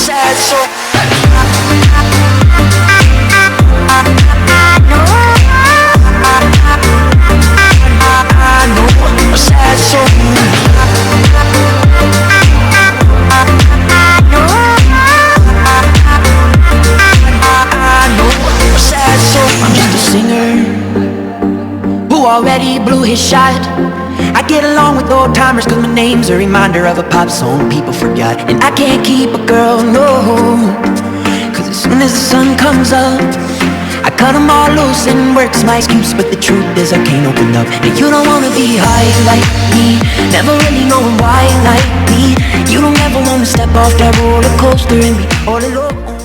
sad soul. I know a sad soul. I'm just a singer who already blew his shot. I get along with old timers cause my name's a reminder of a pop song people forgot. And I can't keep a girl, no, cause as soon as the sun comes up I cut them all loose and work's my excuse. But the truth is I can't open up. And you don't wanna be high like me, never really knowing why like me. You don't ever wanna step off that roller coaster and be all alone.